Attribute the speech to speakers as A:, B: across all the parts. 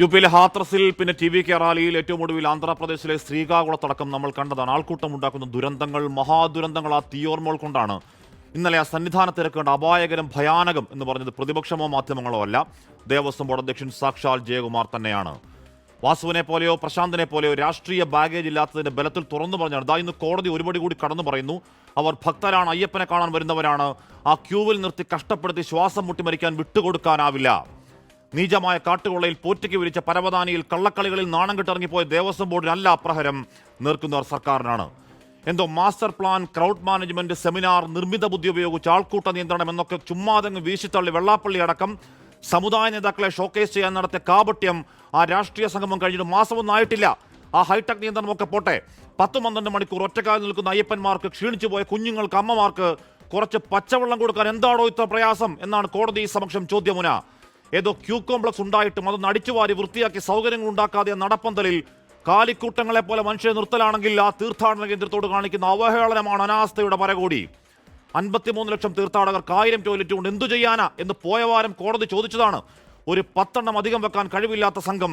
A: യുപിയിലെ ഹാത്രസിൽ പിന്നെ TVK റാലിയിൽ ഏറ്റവും ഒടുവിൽ ആന്ധ്രാപ്രദേശിലെ ശ്രീകാകുളത്തടക്കം നമ്മൾ കണ്ടതാണ്. ആൾക്കൂട്ടം ഉണ്ടാക്കുന്ന ദുരന്തങ്ങൾ, മഹാദുരന്തങ്ങൾ ആ തീയോർമോൾ കൊണ്ടാണ് ഇന്നലെ ആ സന്നിധാനത്തിരക്കേണ്ട അപായകരം, ഭയാനകം എന്ന് പറഞ്ഞത് പ്രതിപക്ഷമോ മാധ്യമങ്ങളോ അല്ല, ദേവസ്വം ബോർഡ് അധ്യക്ഷൻ സാക്ഷാൽ ജയകുമാർ തന്നെയാണ്. വാസുവിനെ പോലെയോ പ്രശാന്തിനെ പോലെയോ രാഷ്ട്രീയ ബാഗേജ് ഇല്ലാത്തതിന്റെ ബലത്തിൽ തുറന്നു പറഞ്ഞാണ്. ഇന്ന് കോടതി ഒരുപടി കൂടി കടന്നു പറയുന്നു. അവർ ഭക്തരാണ്, അയ്യപ്പനെ കാണാൻ വരുന്നവരാണ്. ആ ക്യൂവിൽ നിർത്തി കഷ്ടപ്പെടുത്തി ശ്വാസം മുട്ടി മരിക്കാൻ വിട്ടുകൊടുക്കാനാവില്ല. നീചമായ കാട്ടുകൊള്ളയിൽ പോറ്റിക്ക് വിരിച്ച പരവതാനിയിൽ കള്ളക്കളികളിൽ നാണം കെട്ടിറങ്ങിപ്പോയ ദേവസ്വം ബോർഡിനല്ല അപ്രഹരം, നേർക്കുന്നവർ സർക്കാരിനാണ്. എന്തോ master plan, crowd management, seminar, നിർമ്മിത ബുദ്ധി ഉപയോഗിച്ച് ആൾക്കൂട്ട നിയന്ത്രണം എന്നൊക്കെ ചുമ്മാതെങ്ങ് വീശിത്തള്ളി വെള്ളാപ്പള്ളി അടക്കം സമുദായ നേതാക്കളെ ഷോക്കേസ് ചെയ്യാൻ നടത്തിയ കാപട്യം ആ രാഷ്ട്രീയ സംഗമം കഴിഞ്ഞിട്ട് മാസമൊന്നും ആയിട്ടില്ല. ആ ഹൈടെക് നിയന്ത്രണമൊക്കെ പോട്ടെ, 10-12 മണിക്കൂർ ഒറ്റക്കാലിൽ നിൽക്കുന്ന അയ്യപ്പന്മാർക്ക്, ക്ഷീണിച്ചു പോയ കുഞ്ഞുങ്ങൾക്ക്, അമ്മമാർക്ക് കുറച്ച് പച്ചവെള്ളം കൊടുക്കാൻ എന്താണോ ഇത്ര പ്രയാസം എന്നാണ് കോടതി സമക്ഷം ചോദ്യമുന. ഏതോ ക്യൂ കോംപ്ലക്സ് ഉണ്ടായിട്ടും അതൊന്ന് അടിച്ചുവാരി വൃത്തിയാക്കി സൗകര്യങ്ങൾ ഉണ്ടാക്കാതെ നടപ്പന്തലിൽ കാലിക്കൂട്ടങ്ങളെ പോലെ മനുഷ്യരെ നിർത്തലാണെങ്കിൽ ആ തീർത്ഥാടന കേന്ദ്രത്തോട് കാണിക്കുന്ന അവഹേളനമാണ് അനാസ്ഥയുടെ പരകോടി. 53 ലക്ഷം തീർത്ഥാടകർക്ക് 1000 ടോയ്ലറ്റ് കൊണ്ട് എന്തു ചെയ്യാനാ എന്ന് പോയ വാരം കോടതി ചോദിച്ചതാണ്. ഒരു 10 എണ്ണം അധികം വെക്കാൻ കഴിവില്ലാത്ത സംഘം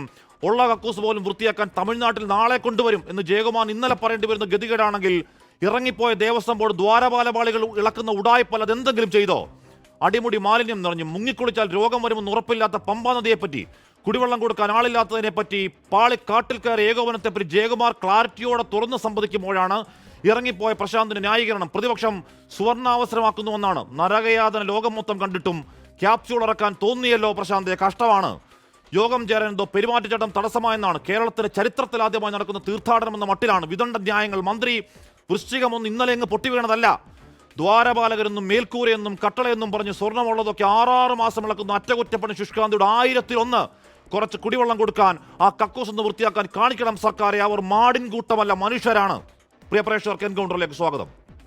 A: ഉള്ള കക്കൂസ് പോലും വൃത്തിയാക്കാൻ തമിഴ്നാട്ടിൽ നാളെ കൊണ്ടുവരും എന്ന് ജയകുമാർ ഇന്നലെ പറയേണ്ടി വരുന്ന ഗതികേടാണെങ്കിൽ ഇറങ്ങിപ്പോയ ദേവസ്വം ബോർഡ് ദ്വാരപാലപാളികൾ ഇളക്കുന്ന ഉടായ്പ അതെന്തെങ്കിലും ചെയ്തോ? അടിമുടി മാലിന്യം നിറഞ്ഞു മുങ്ങിക്കുളിച്ചാൽ രോഗം വരുമെന്ന് ഉറപ്പില്ലാത്ത പമ്പാ നദിയെപ്പറ്റി, കുടിവെള്ളം കൊടുക്കാൻ ആളില്ലാത്തതിനെപ്പറ്റി, പാളിക്കാട്ടിൽ കയറിയ ഏകോപനത്തെപ്പറ്റി ജയകുമാർ ക്ലാരിറ്റിയോടെ തുറന്ന് സംവദിക്കുമ്പോഴാണ് ഇറങ്ങിപ്പോയ പ്രശാന്തിന്റെ ന്യായീകരണം പ്രതിപക്ഷം സുവർണാവസരമാക്കുന്നുവെന്നാണ്. നരകയാതന ലോകം മൊത്തം കണ്ടിട്ടും ക്യാപ്സ്യൂൾ ഇറക്കാൻ തോന്നിയല്ലോ പ്രശാന്തിയെ, കഷ്ടമാണ്. യോഗം ചേരാൻ എന്തോ പെരുമാറ്റച്ചട്ടം തടസ്സമായെന്നാണ്. കേരളത്തിലെ ചരിത്രത്തിൽ ആദ്യമായി നടക്കുന്ന തീർത്ഥാടനം എന്ന മട്ടിലാണ് വിദണ്ഡ ന്യായങ്ങൾ. മന്ത്രി വൃശ്ചികമൊന്നും ഇന്നലെ എങ്ങ് പൊട്ടി വീണതല്ല. ദ്വാരപാലകരെന്നും മേൽക്കൂരയെന്നും കട്ടളയെന്നും പറഞ്ഞ് സ്വർണ്ണമുള്ളതൊക്കെ 6 മാസം ഇളക്കുന്ന അറ്റകുറ്റപ്പണി ശുഷ്കാന്തിയുടെ 1001 കുറച്ച് കുടിവെള്ളം കൊടുക്കാൻ, ആ കക്കൂസ് ഒന്ന് വൃത്തിയാക്കാൻ കാണിക്കണം സർക്കാരെ. അവർ മാടിൻ കൂട്ടമല്ല, മനുഷ്യരാണ്. പ്രിയ പ്രേക്ഷകർക്ക് എൻകൗണ്ടറിലേക്ക് സ്വാഗതം.